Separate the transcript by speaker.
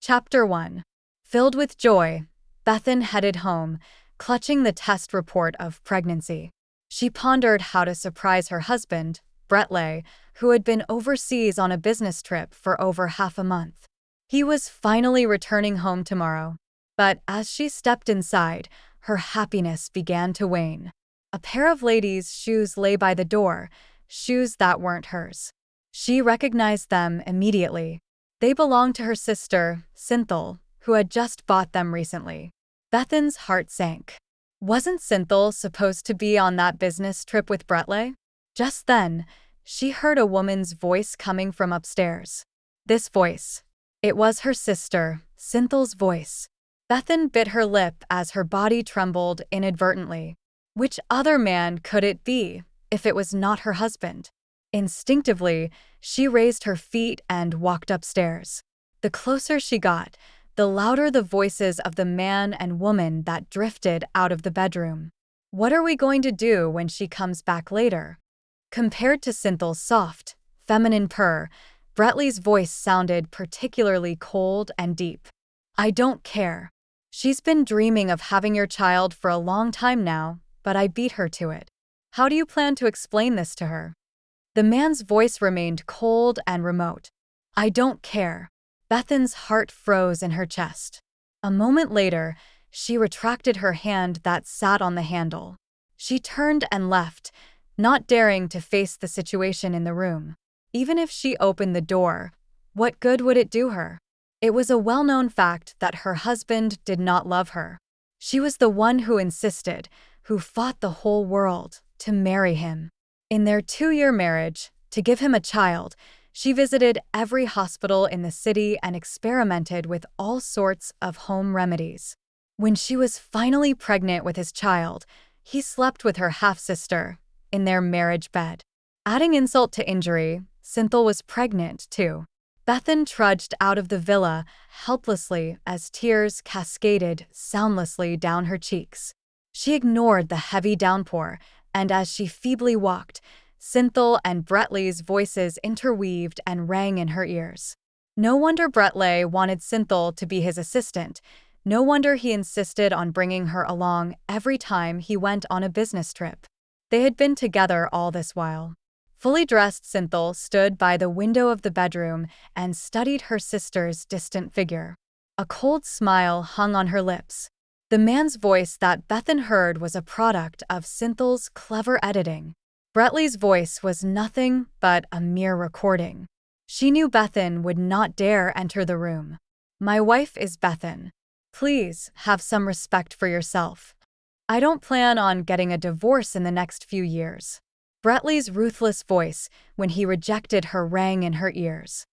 Speaker 1: Chapter 1. Filled with joy, Bethan headed home, clutching the test report of pregnancy. She pondered how to surprise her husband, Brettley, who had been overseas on a business trip for over half a month. He was finally returning home tomorrow. But as she stepped inside, her happiness began to wane. A pair of ladies' shoes lay by the door, shoes that weren't hers. She recognized them immediately. They belonged to her sister, Cynthal, who had just bought them recently. Bethan's heart sank. Wasn't Cynthal supposed to be on that business trip with Brettley? Just then, she heard a woman's voice coming from upstairs. This voice. It was her sister, Cynthal's voice. Bethan bit her lip as her body trembled inadvertently. Which other man could it be, if it was not her husband? Instinctively, she raised her feet and walked upstairs. The closer she got, the louder the voices of the man and woman that drifted out of the bedroom. What are we going to do when she comes back later? Compared to Cynthal's soft, feminine purr, Brettley's voice sounded particularly cold and deep. I don't care. She's been dreaming of having your child for a long time now, but I beat her to it. How do you plan to explain this to her? The man's voice remained cold and remote. I don't care. Bethan's heart froze in her chest. A moment later, she retracted her hand that sat on the handle. She turned and left, not daring to face the situation in the room. Even if she opened the door, what good would it do her? It was a well-known fact that her husband did not love her. She was the one who insisted, who fought the whole world, to marry him. In their 2-year marriage, to give him a child, she visited every hospital in the city and experimented with all sorts of home remedies. When she was finally pregnant with his child, he slept with her half-sister in their marriage bed. Adding insult to injury, Cynthal was pregnant too. Bethan trudged out of the villa helplessly as tears cascaded soundlessly down her cheeks. She ignored the heavy downpour, and as she feebly walked, Cynthal and Brettley's voices interweaved and rang in her ears. No wonder Brettley wanted Cynthal to be his assistant. No wonder he insisted on bringing her along every time he went on a business trip. They had been together all this while. Fully dressed, Cynthal stood by the window of the bedroom and studied her sister's distant figure. A cold smile hung on her lips. The man's voice that Bethan heard was a product of Cynthal's clever editing. Brettley's voice was nothing but a mere recording. She knew Bethan would not dare enter the room. My wife is Bethan. Please have some respect for yourself. I don't plan on getting a divorce in the next few years. Brettley's ruthless voice, when he rejected her, rang in her ears.